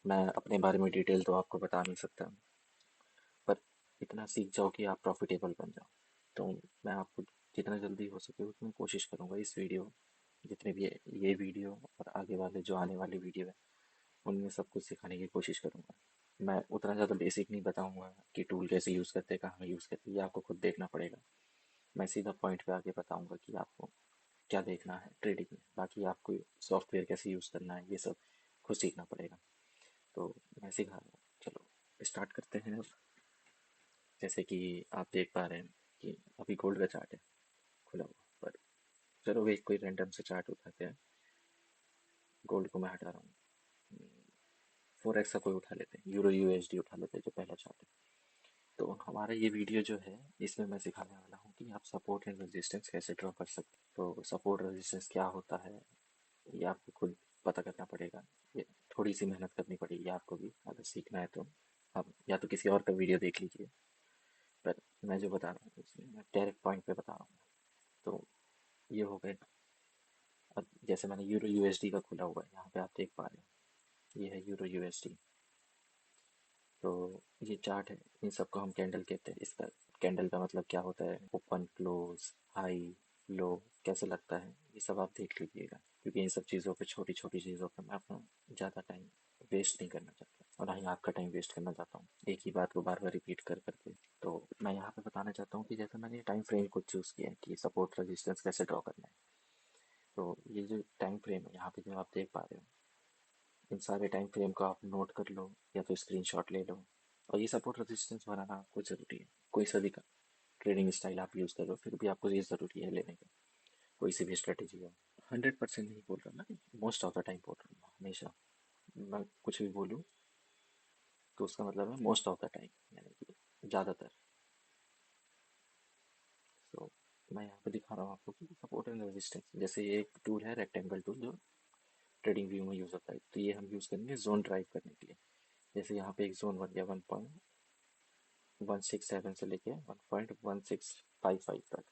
मैं अपने बारे में डिटेल तो आपको बता नहीं सकता, पर इतना सीख जाओ कि आप प्रॉफिटेबल बन जाओ। तो मैं आपको जितना जल्दी हो सके उतनी कोशिश करूँगा इस वीडियो, जितने भी ये वीडियो और आगे वाले जो आने वाली वीडियो है उनमें सब कुछ सिखाने की कोशिश करूँगा। मैं उतना ज़्यादा बेसिक नहीं बताऊँगा कि टूल कैसे यूज़ करते हैं, कहाँ यूज़ करते हैं, ये आपको खुद देखना पड़ेगा। मैं सीधा पॉइंट पे आके बताऊँगा कि आपको क्या देखना है ट्रेडिंग में, बाकी आपको सॉफ्टवेयर कैसे यूज़ करना है ये सब खुद सीखना पड़ेगा। तो मैं सिखा रहा हूँ। चलो स्टार्ट करते हैं अब। जैसे कि आप देख पा रहे हैं कि अभी गोल्ड का चार्ट है खुला हुआ, पर चलो एक कोई रैंडम से चार्ट उठाते हैं। गोल्ड को मैं हटा रहा हूँ, फोरेक्स का कोई उठा लेते हैं, यूरो यूएसडी उठा लेते हैं जो पहला चार्ट है। तो हमारा ये वीडियो जो है इसमें मैं सिखाने वाला हूँ कि आप सपोर्ट एंड रेजिस्टेंस कैसे ड्रॉ कर सकते हैं। तो सपोर्ट रेजिस्टेंस क्या होता है ये आपको खुद पता करना पड़ेगा। ये थोड़ी सी मेहनत करनी पड़ेगी आपको भी अगर सीखना है तो। आप या तो किसी और का वीडियो देख लीजिए, पर मैं जो बता रहा हूँ उसमें मैं डायरेक्ट पॉइंट पे बता रहा हूँ। तो ये हो गए। अब जैसे मैंने यूरो यूएसडी का खुला हुआ है, यहाँ पे आप देख पा रहे हैं ये है यूरो यूएसडी। तो ये चार्ट है, इन सबको हम कैंडल कहते हैं। इसका कैंडल का मतलब क्या होता है, ओपन क्लोज हाई लो कैसे लगता है, ये सब आप देख लीजिएगा, क्योंकि इन सब चीज़ों पे छोटी छोटी चीज़ों पे मैं अपना ज़्यादा टाइम वेस्ट नहीं करना चाहता और ना ही आपका टाइम वेस्ट करना चाहता हूँ एक ही बात को बार बार रिपीट कर करके। तो मैं यहाँ पे बताना चाहता हूँ कि जैसे मैंने टाइम फ्रेम को चूज़ किया है कि सपोर्ट रजिस्टेंस कैसे ड्रॉ करना है। तो ये जो टाइम फ्रेम है यहाँ पे जो आप देख पा रहे हो, इन सारे टाइम फ्रेम को आप नोट कर लो या तो स्क्रीनशॉट ले लो। और ये सपोर्ट रेजिस्टेंस बनाना आपको ज़रूरी है। कोई सा भी ट्रेडिंग स्टाइल आप यूज़ करो फिर भी आपको ये ज़रूरी है लेने का, कोई सी भी स्ट्रेटेजी हो। 100% नहीं बोल रहा मैं, मोस्ट ऑफ द टाइम बोल रहा हूँ। हमेशा मैं कुछ भी बोलूँ तो उसका मतलब है मोस्ट ऑफ द टाइम, यानी कि ज़्यादातर। सो मैं यहाँ पे दिखा रहा हूँ आपको कि सपोर्ट एंड रेजिस्टेंस, जैसे ये एक टूल है रेक्टेंगल टूल जो ट्रेडिंग व्यू में यूज़ होता है, तो ये हम यूज़ करेंगे जोन ड्राइव करने के लिए। जैसे यहाँ पे एक जोन बन गया 1.167 से लेके 1.1655 तक।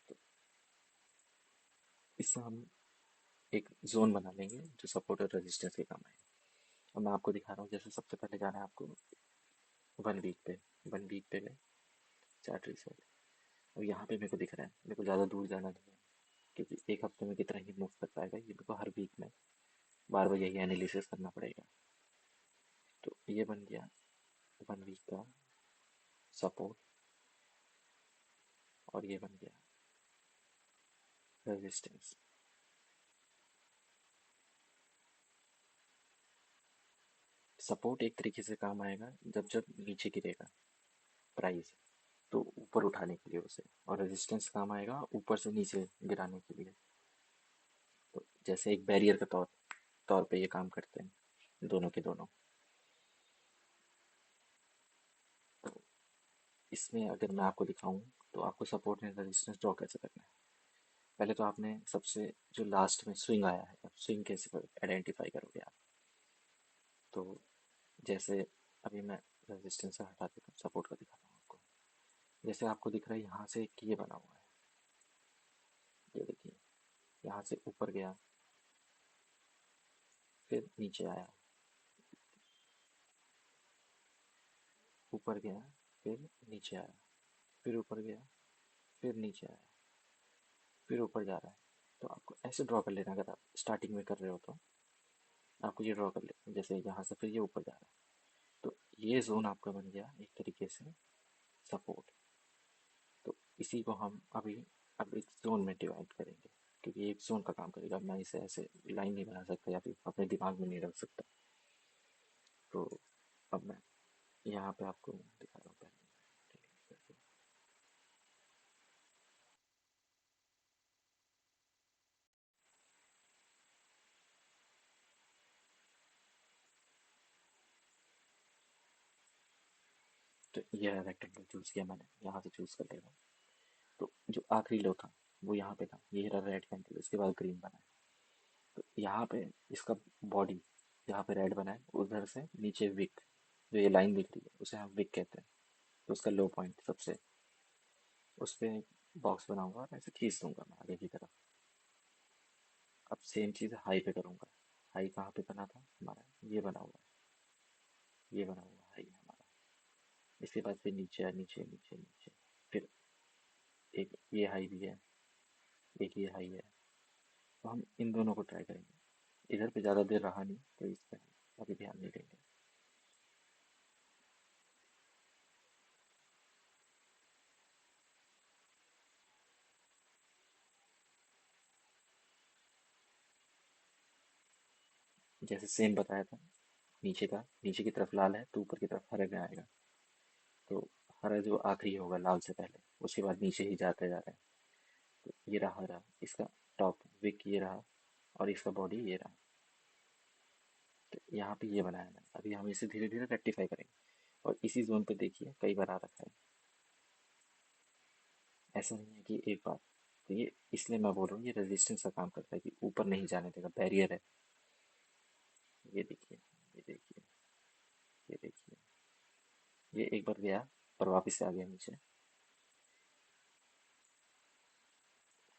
तो इससे हम एक जोन बना लेंगे जो सपोर्ट और रेजिस्टेंस के काम आए। और मैं आपको दिखा रहा हूँ, जैसे सबसे पहले जाना है आपको 1 वीक पे। 1 वीक पे गए, चार्ट रिसेट। अब यहाँ पे मेरे को दिख रहा है, मेरे को ज़्यादा दूर जाना नहीं है, क्योंकि एक हफ्ते में कितना ही मूव कर पाएगा ये मेरे को हर वीक में बार बार यही एनालिसिस करना पड़ेगा। तो ये बन गया 1 वीक का सपोर्ट और ये बन गया रेजिस्टेंस। सपोर्ट एक तरीके से काम आएगा जब जब नीचे गिरेगा प्राइस, तो ऊपर उठाने के लिए उसे, और रेजिस्टेंस काम आएगा ऊपर से नीचे गिराने के लिए। तो जैसे एक बैरियर के तौर तौर पे ये काम करते हैं दोनों के दोनों। तो इसमें अगर मैं आपको दिखाऊं तो आपको सपोर्ट एंड रेजिस्टेंस ड्रॉ कैसे करना है। पहले तो आपने सबसे जो लास्ट में स्विंग आया है, स्विंग कैसे आइडेंटिफाई करोगे आप। तो जैसे अभी मैं रेजिस्टेंस से हटा देता हूँ, सपोर्ट का दिखाता हूँ आपको। जैसे आपको दिख रहा है यहाँ से एक ये बना हुआ है, ये देखिए, यहाँ से ऊपर गया फिर नीचे आया, ऊपर गया फिर नीचे आया, फिर ऊपर गया फिर नीचे आया, फिर ऊपर जा रहा है। तो आपको ऐसे ड्रॉ कर लेना, अगर आप स्टार्टिंग में कर रहे हो तो आपको ये ड्रॉ कर लेना, जैसे यहाँ से फिर ये ऊपर जा रहा है। तो ये जोन आपका बन गया एक तरीके से सपोर्ट। तो इसी को हम अभी अब एक जोन में डिवाइड करेंगे, क्योंकि एक जोन का काम करेगा। मैं इसे ऐसे लाइन नहीं बना सकता या फिर अपने दिमाग में नहीं रख सकता। तो अब मैं यहाँ पे आपको दिखा रहा हूँ पहले। तो ये रेक्टेंगल चूज़ किया मैंने, यहाँ से चूज़ कर लेगा। तो जो आखिरी लो था वो यहाँ पे था, ये रहा रेड कैंडल, इसके बाद ग्रीन बना है। तो यहाँ पे इसका बॉडी यहाँ पे रेड बना है, उधर से नीचे विक, जो ये लाइन दिख रही है उसे हम विक कहते हैं। तो उसका लो पॉइंट सबसे, उस पर बॉक्स बनाऊंगा और ऐसे खींच दूंगा मैं आगे की तरफ। अब सेम चीज़ हाई पे करूँगा। हाई कहाँ पे बना था हमारा, ये बना हुआ है, ये बना हुआ है हाई हमारा। इसके बाद फिर नीचे नीचे नीचे नीचे, फिर एक ये हाई भी है, एक ये हाई है। तो हम इन दोनों को ट्राई करेंगे। इधर पे ज़्यादा देर रहा नहीं तो इस पर हम अभी ध्यान नहीं देंगे। जैसे सेम बताया था, नीचे का, नीचे की तरफ लाल है तो ऊपर की तरफ हरे में आएगा। तो हरा जो आखिरी होगा लाल से पहले, उसके बाद नीचे ही जाते जा रहे हैं। तो ये रहा हरा, इसका टॉप विक ये रहा, और इसका बॉडी ये रहा। तो यहाँ पे ये बनाया मैंने, अभी हम इसे धीरे धीरे रेक्टिफाई करेंगे। और इसी जोन पे देखिए कई बार आ रखा है, ऐसा नहीं है कि एक बार। तो ये इसलिए मैं बोल रहा हूँ, ये रेजिस्टेंस का काम करता है कि ऊपर नहीं जाने देगा, बैरियर है। ये देखिए, ये देखिए, ये देखिए, ये एक बार गया और वापस से आ गया नीचे।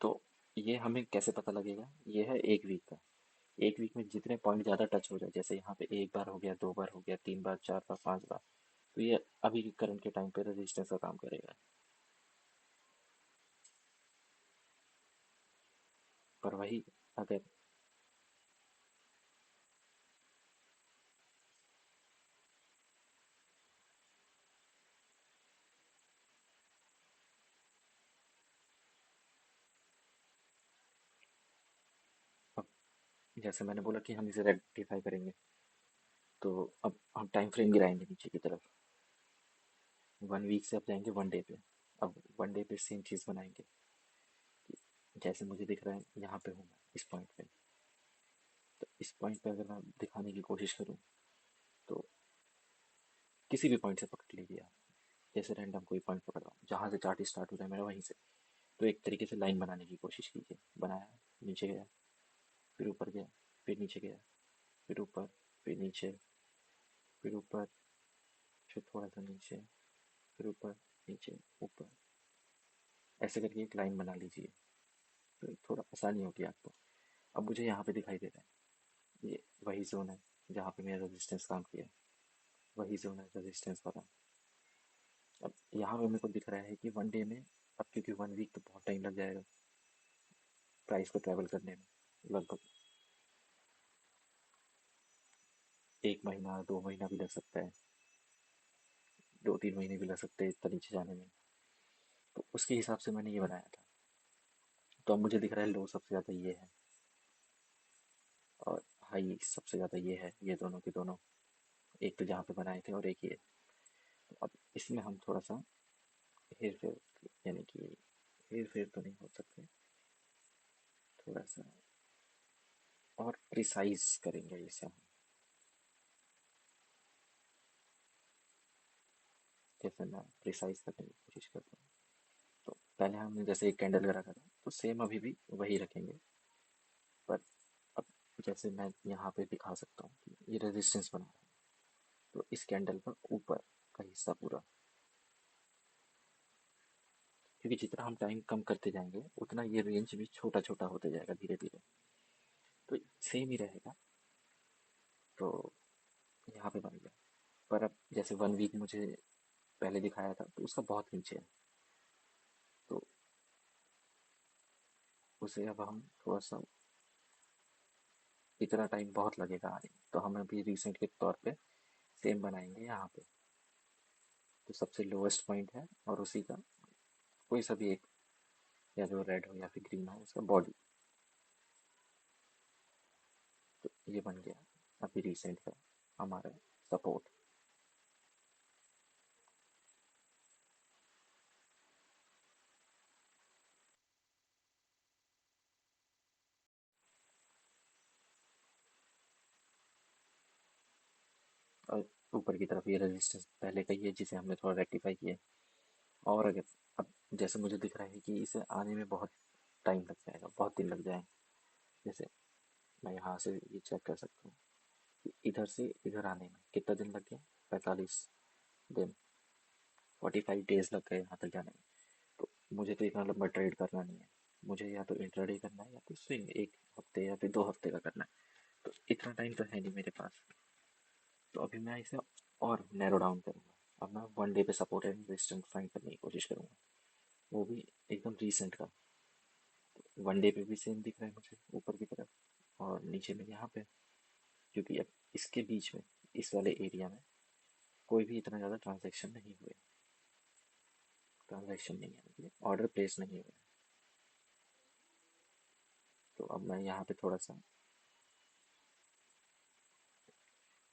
तो ये हमें कैसे पता लगेगा, ये है एक वीक का। एक वीक में जितने पॉइंट ज़्यादा टच हो जाए, जैसे यहाँ पे एक बार हो गया, दो बार हो गया, तीन बार, चार बार, पांच बार, तो ये अभी करंट के टाइम पे रेजिस्टेंस का काम करेगा। पर वही, अगर अब जैसे मैंने बोला कि हम इसे रेक्टिफाई करेंगे, तो अब हम टाइम फ्रेम गिराएंगे नीचे की तरफ। वन वीक से अब जाएंगे वन डे पे। अब वन डे पे सेम चीज़ बनाएंगे। जैसे मुझे दिख रहा है यहाँ पे हूँ मैं, इस पॉइंट पे। तो इस पॉइंट पे अगर मैं दिखाने की कोशिश करूँ, तो किसी भी पॉइंट से पकड़ लीजिए आप। जैसे रैंडम कोई पॉइंट पकड़ रहा हूँ, जहाँ से चार्ट स्टार्ट हो रहा है मेरा वहीं से। तो एक तरीके से लाइन बनाने की कोशिश कीजिए। बनाया, नीचे गया, फिर ऊपर गया, फिर नीचे गया, फिर ऊपर, फिर नीचे, फिर ऊपर, फिर थोड़ा सा नीचे, फिर ऊपर, नीचे, ऊपर, ऐसे करके एक लाइन बना लीजिए। तो थोड़ा आसानी होगी आपको। अब मुझे यहाँ पे दिखाई दे रहा है, ये वही जोन है जहाँ पे मेरा रेजिस्टेंस काम किया। वही जोन है रेजिस्टेंस वाला। अब यहाँ पे मेरे को दिख रहा है कि वन डे में, अब क्योंकि वन वीक तो बहुत टाइम लग जाएगा प्राइस को ट्रैवल करने में। लगभग एक महीना, दो महीना भी लग सकता है, दो तीन महीने भी लग सकते हैं इतना नीचे जाने में। तो उसके हिसाब से मैंने ये बनाया था। तो अब मुझे दिख रहा है लो सबसे ज़्यादा ये है, और हाई सबसे ज़्यादा ये है, ये दोनों के दोनों। एक तो जहाँ पे बनाए थे और एक ये। तो अब इसमें हम थोड़ा सा हेर फेर, यानी कि हेर फेर तो नहीं हो सकते, थोड़ा सा और प्रिसाइज करेंगे इसे हम। जैसे मैं प्रिसाइज करने की कोशिश करता हूँ। तो पहले हमने जैसे एक कैंडल का रखा था, तो सेम अभी भी वही रखेंगे। पर अब जैसे मैं यहाँ पे दिखा सकता हूँ कि ये रेजिस्टेंस बना रहा है, तो इस कैंडल का ऊपर का हिस्सा पूरा, क्योंकि जितना हम टाइम कम करते जाएंगे उतना ये रेंज भी छोटा छोटा होते जाएगा धीरे धीरे। तो सेम ही रहेगा। तो यहाँ पे बन गया। पर अब जैसे वन वीक मुझे पहले दिखाया था, तो उसका बहुत नीचे है। तो उसे अब हम थोड़ा सा, इतना टाइम बहुत लगेगा आने में, तो हम अभी रिसेंट के तौर पे सेम बनाएंगे यहाँ पे। तो सबसे लोवेस्ट पॉइंट है और उसी का कोई सा भी एक, या जो रेड हो या फिर ग्रीन हो, उसका बॉडी। तो ये बन गया अभी रिसेंट का हमारा सपोर्ट। और ऊपर की तरफ ये रेजिस्टेंस पहले का ही है, जिसे हमने थोड़ा रेक्टिफाई किया। और अगर अब जैसे मुझे दिख रहा है कि इसे आने में बहुत टाइम लग जाएगा, बहुत दिन लग जाए। जैसे मैं यहाँ से ये चेक कर सकता हूँ कि इधर से इधर आने में कितना दिन लग गया, 45 दिन, 45 डेज लग गए यहाँ तक जाने में। तो मुझे तो इतना लंबा ट्रेड करना नहीं है। मुझे या तो इंट्राडे करना है या तो स्विंग, 1 हफ्ते या फिर 2 हफ्ते का करना है। तो इतना टाइम तो है नहीं मेरे पास। तो अभी मैं इसे और नैरो डाउन करूँगा। अब मैं 1 डे पे सपोर्ट एंड रेजिस्टेंस फाइंड करने की कोशिश करूँगा, वो भी एकदम रीसेंट का। 1 डे पे भी सेम दिख रहा है मुझे ऊपर की तरफ, और नीचे में यहाँ पे, क्योंकि अब इसके बीच में, इस वाले एरिया में कोई भी इतना ज़्यादा ट्रांजेक्शन नहीं हुए, ट्रांजेक्शन नहीं है मतलब ऑर्डर प्लेस नहीं हुए। तो अब मैं यहाँ पे थोड़ा सा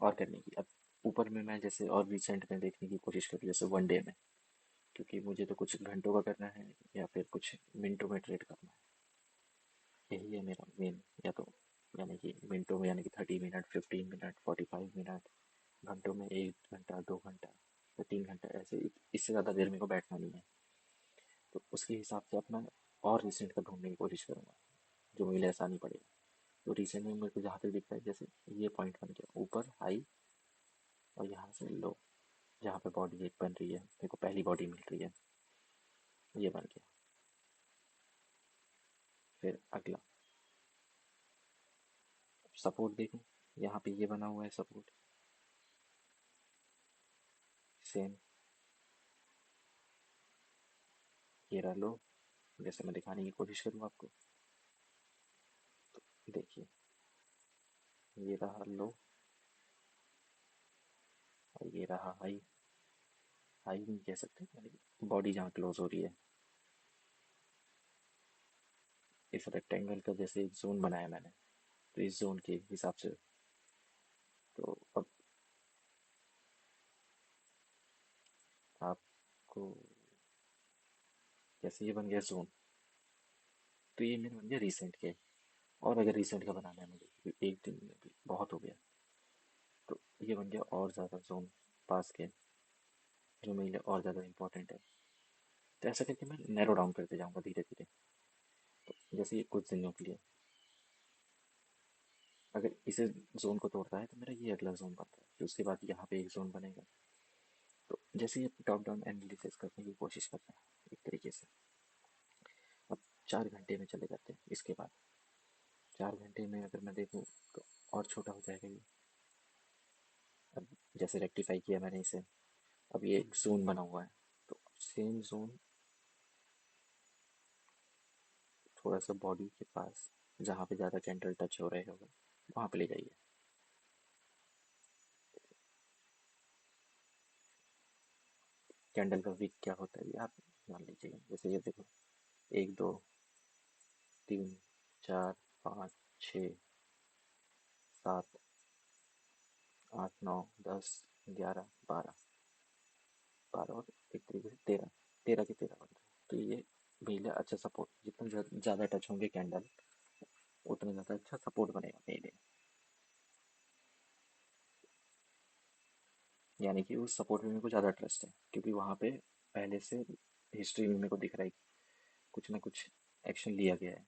और करने की, अब ऊपर में मैं जैसे और रिसेंट में देखने की कोशिश करूँ, जैसे 1 डे में, क्योंकि मुझे तो कुछ घंटों का करना है या फिर कुछ मिनटों में ट्रेड करना है, यही है मेरा मेन। या तो यानी कि मिनटों में यानी कि 30 मिनट, 15 मिनट, 45 मिनट, घंटों में 1 घंटा, 2 घंटा या 3 घंटा, ऐसे इससे ज़्यादा देर मेरे को बैठना नहीं है। तो उसके हिसाब से अपना और रिसेंट का ढूंढने की कोशिश करूँगा जो मुझे आसानी पड़ेगा। तो रिसेंट में मेरे को जहाँ तक दिखता है, जैसे ये पॉइंट बन गया ऊपर हाई, और यहाँ से लो, जहाँ पे बॉडी एक बन रही है, मेरे को पहली बॉडी मिल रही है, ये बन गया। फिर अगला सपोर्ट देखो, यहाँ पे ये बना हुआ है सपोर्ट, सेम ये रहा लो। जैसे मैं दिखाने की कोशिश करूँ आपको, देखिए ये रहा लो, और ये रहा हाई। हाई नहीं कह सकते, यानी बॉडी जहाँ क्लोज हो रही है। इस रेक्टेंगल का जैसे एक जोन बनाया मैंने, तो इस जोन के हिसाब से, तो अब आपको, जैसे ये बन गया जोन, तो ये मेरे बन गया रिसेंट के। और अगर रिसेंट का बनाना है मुझे, क्योंकि एक दिन में भी बहुत हो गया, तो ये बन गया और ज़्यादा जोन पास के, जो मेरे लिए और ज़्यादा इंपॉर्टेंट है। तो ऐसा करके मैं नैरो डाउन करते जाऊँगा धीरे धीरे। तो जैसे ये कुछ दिनों के लिए, अगर इसे जोन को तोड़ता है तो मेरा ये अगला जोन बनता है, फिर उसके बाद यहाँ पे एक जोन बनेगा। तो जैसे ये टॉप डाउन एनालिसिस करने की कोशिश करते हैं एक तरीके से। अब 4 घंटे में चले जाते हैं इसके बाद। 4 घंटे में अगर मैं देखूँ तो और छोटा हो जाएगा ये। अब जैसे रेक्टिफाई किया मैंने इसे, अब ये एक जोन बना हुआ है, तो सेम जोन थोड़ा सा बॉडी के पास, जहाँ पे ज़्यादा कैंडल टच हो रहे होगा, वहाँ पे ले जाइए। कैंडल का विक क्या होता है ये आप मान लीजिए, जैसे ये देखो, 1 2 3 4 5 6 7 8 9 10 11 12 और एक तरीके से 13, 13 के 13 बन रहे हैं। तो ये मेरे लिए अच्छा सपोर्ट, जितना ज़्यादा टच होंगे कैंडल, उतना ज़्यादा अच्छा सपोर्ट बनेगा मेरे लिए। यानी कि उस सपोर्ट में मेरे को ज़्यादा ट्रस्ट है, क्योंकि वहाँ पे पहले से हिस्ट्री में मेरे को दिख रहा है कि कुछ ना कुछ एक्शन लिया गया है।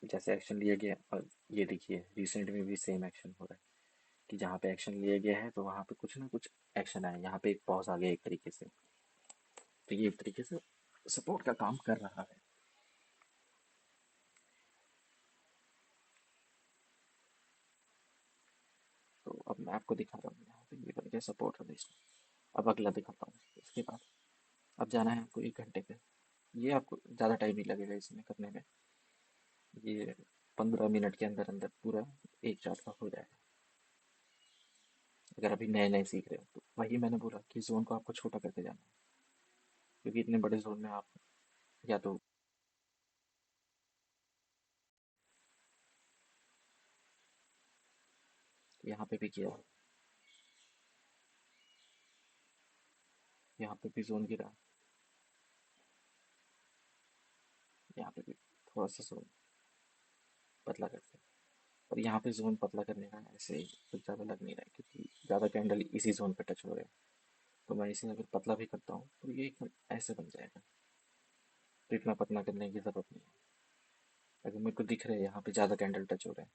जैसे एक्शन लिया गया है, और ये देखिए रिसेंट में भी सेम एक्शन हो रहा है, कि जहाँ पे एक्शन लिया गया है तो वहाँ पे कुछ ना कुछ एक्शन आया, यहाँ पे एक पॉज आ गया एक तरीके से। तो ये एक तरीके से सपोर्ट का काम कर रहा है। तो अब मैं आपको दिखा रहा हूँ, यहाँ पे ये बन गया सपोर्ट रजिस्टर। अब अगला दिखाता हूँ इसके बाद। अब जाना है आपको 1 घंटे पे। ये आपको ज़्यादा टाइम नहीं लगेगा इसमें करने में, ये 15 मिनट के अंदर अंदर पूरा एक चार्ट का हो जाएगा, अगर अभी नए नए सीख रहे हो तो। वही मैंने बोला कि जोन को आपको छोटा करते जाना है, क्योंकि इतने बड़े जोन में आप या तो यहाँ पे भी किया, यहाँ पे भी जोन गिरा, यहाँ पे भी थोड़ा सा जोन पतला करते हैं। और यहाँ पे जोन पतला करने का ऐसे ही कुछ ज़्यादा लग नहीं रहा है, क्योंकि ज़्यादा कैंडल इसी जोन पे टच हो रहे हैं। तो मैं इसे अगर पतला भी करता हूँ तो ये एकदम ऐसे बन जाएगा। तो इतना पतला करने की जरूरत नहीं है। अगर मेरे को दिख रहा है यहाँ पे ज़्यादा कैंडल टच हो रहे हैं,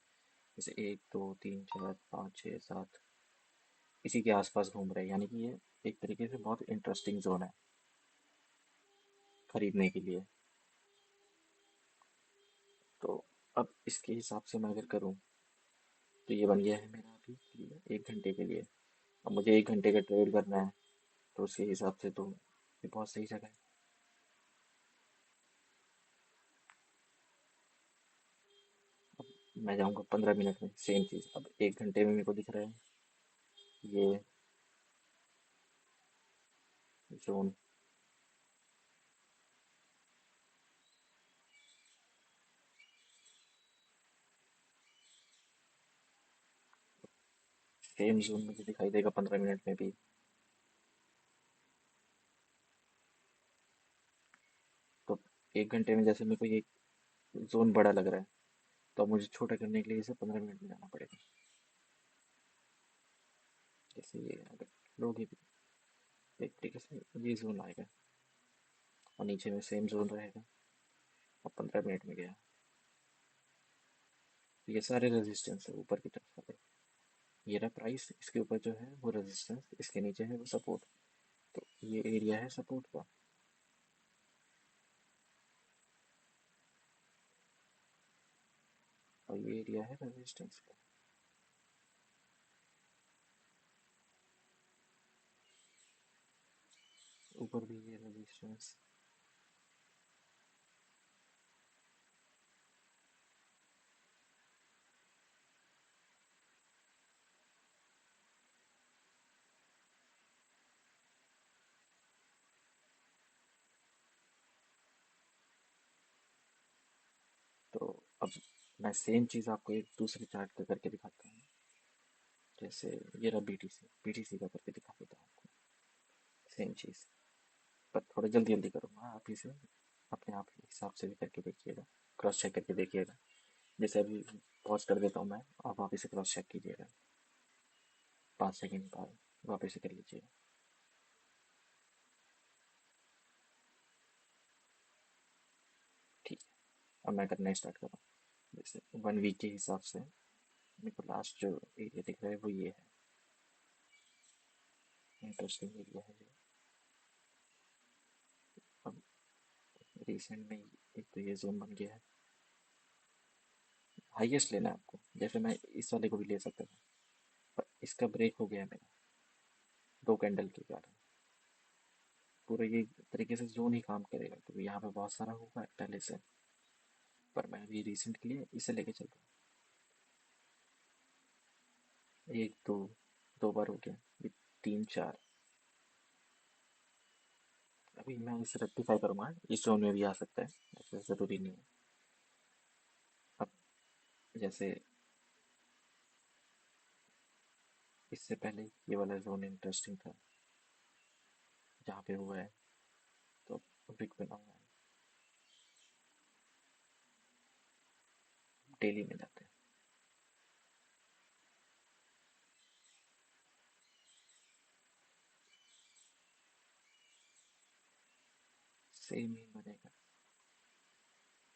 जैसे 1 2 3 4 5 6 7 इसी के आसपास घूम रहे हैं, यानी कि ये एक तरीके से बहुत इंटरेस्टिंग जोन है खरीदने के लिए। तो अब इसके हिसाब से मैं अगर करूँ तो ये बन गया है मेरा अभी के लिए 1 घंटे के लिए। अब मुझे 1 घंटे का ट्रेड करना है, तो उसके हिसाब से तो ये बहुत सही जगह है। मैं जाऊँगा 15 मिनट में, सेम चीज़ अब 1 घंटे में मेरे को दिख रहा है ये जोन। सेम जोन मुझे दिखाई देगा 15 मिनट में भी। तो 1 घंटे में जैसे मेरे को ये जोन बड़ा लग रहा है, तो अब मुझे छोटा करने के लिए इसे 15 मिनट में जाना पड़ेगा। जैसे ये अगर लोगे भी एक तरीके से ये जोन आएगा और नीचे में सेम जोन रहेगा। और 15 मिनट में गया, तो ये सारे रेजिस्टेंस है ऊपर की तरफ वाले। ये रहा प्राइस, इसके ऊपर जो है वो रेजिस्टेंस, इसके नीचे है वो सपोर्ट। तो ये एरिया है सपोर्ट का, और ये एरिया है रेजिस्टेंस का। ऊपर भी ये रेजिस्टेंस। तो अब मैं सेम चीज़ आपको एक दूसरे चार्ट का करके दिखाता हूँ। जैसे ये रहा बीटीसी, बीटीसी का करके दिखा देता हूँ आपको सेम चीज़। पर थोड़ा जल्दी जल्दी करूँगा, आप इसे अपने आप के हिसाब से भी करके देखिएगा, क्रॉस चेक करके देखिएगा। जैसे अभी पॉज कर देता हूँ मैं, आप वापस से क्रॉस चेक कीजिएगा, 5 सेकेंड बाद वापस से कर लीजिएगा। ठीक है, अब मैं करना स्टार्ट कर रहा हूँ। जैसे 1 वीक के हिसाब से मेरे को लास्ट जो एरिया दिख रहा है वो ये है, इंटरेस्टिंग एरिया है ये। अब रिसेंट में एक तो ये जोन बन गया है, हाईएस्ट लेना है आपको। जैसे मैं इस वाले को भी ले सकता था, पर इसका ब्रेक हो गया मेरा 2 कैंडल के कारण। पूरा ये तरीके से जोन ही काम करेगा, क्योंकि यहाँ पे बहुत सारा होगा पहले से। पर मैं अभी रिसेंट के लिए इसे लेके चल रहा हूँ। एक दो, 2 बार हो गया, ये 3 4। अभी मैं इसे रेक्टिफाई करूँगा, इस जोन में भी आ सकता है, ऐसा ज़रूरी नहीं है। अब जैसे इससे पहले ये वाला जोन इंटरेस्टिंग था जहाँ पे हुआ है, तो विक बना हुआ है। डेली में जाते हैं, सेम ही बनेगा,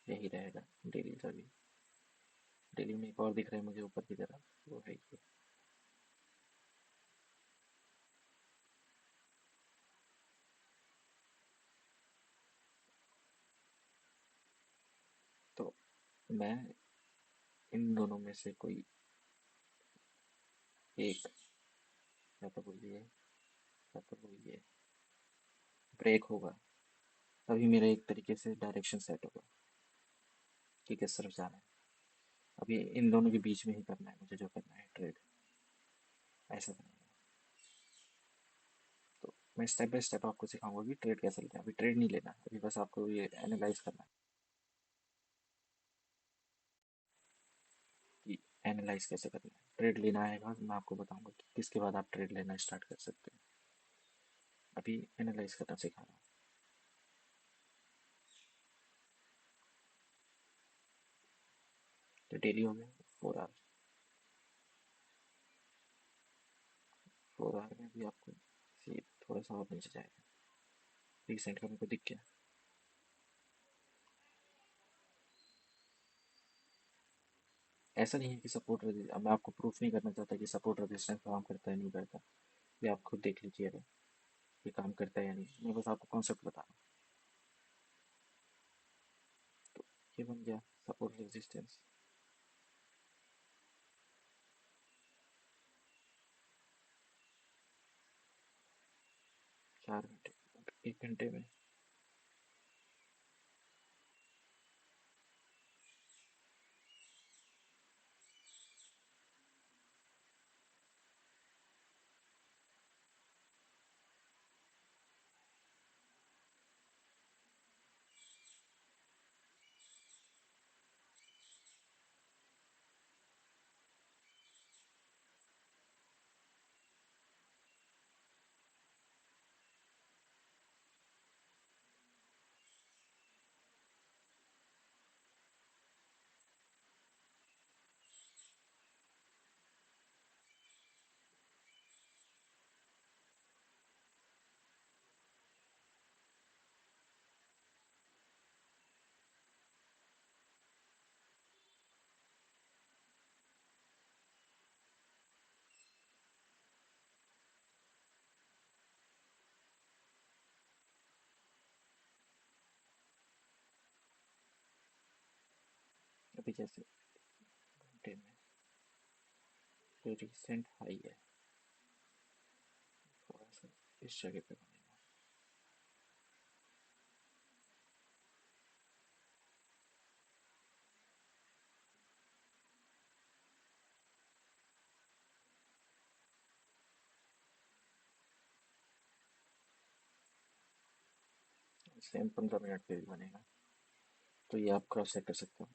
यही रहेगा डेली का भी। डेली में एक और दिख रहा है मुझे ऊपर की तरफ, वो है ये। तो मैं इन दोनों में से कोई एक, या तो वो ये या तो वो ये ब्रेक होगा, तभी मेरा एक तरीके से डायरेक्शन सेट होगा कि किस तरफ जाना है। अभी इन दोनों के बीच में ही करना है मुझे, जो करना है ट्रेड ऐसा करना है। तो मैं स्टेप बाय स्टेप आपको सिखाऊंगा कि ट्रेड कैसे लेना है। अभी ट्रेड नहीं लेना, अभी बस आपको ये एनालाइज करना है कि एनालाइज कैसे करना है। ट्रेड लेना आएगा तो मैं आपको बताऊंगा कि किसके बाद आप ट्रेड लेना स्टार्ट कर सकते हैं। अभी एनालाइज करना सिखा रहा हूँ। तो डेली हो गया 4 आवर। 4 आवर में भी आपको थोड़ा सा और नीचे जाएगा, रिसेंट का मेरे को दिख गया। ऐसा नहीं है कि सपोर्ट रेजिस्टेंस, मैं आपको प्रूफ नहीं करना चाहता कि सपोर्ट रेजिस्टेंस काम करता है नहीं करता। ये आप खुद देख लीजिएगा ये काम करता है या नहीं, मैं बस आपको कॉन्सेप्ट बता रहा हूँ। तो ये बन गया सपोर्ट रेजिस्टेंस। 4 घंटे, 1 घंटे में। अभी जैसे घंटे में जो रिसेंट हाई है, थोड़ा सा इस जगह पे बनेगा। सेम 15 मिनट पे भी बनेगा। तो ये आप क्रॉस चेक कर सकते हो।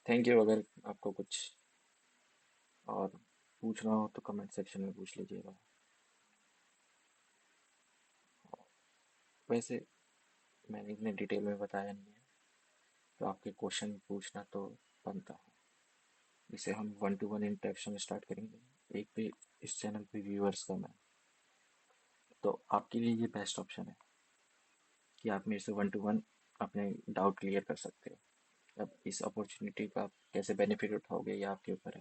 Thank you. अगर आपको कुछ और पूछना हो तो कमेंट सेक्शन में पूछ लीजिएगा। वैसे मैंने इतने डिटेल में बताया नहीं है, तो आपके क्वेश्चन पूछना तो बनता है। इसे हम 1-to-1 इंटरेक्शन स्टार्ट करेंगे। एक पे इस चैनल पे व्यूअर्स कम है, तो आपके लिए ये बेस्ट ऑप्शन है कि आप मेरे से 1-to-1 अपने डाउट क्लियर कर सकते हो। अब इस अपॉर्चुनिटी का आप कैसे बेनिफिट उठाओगे ये आपके ऊपर है।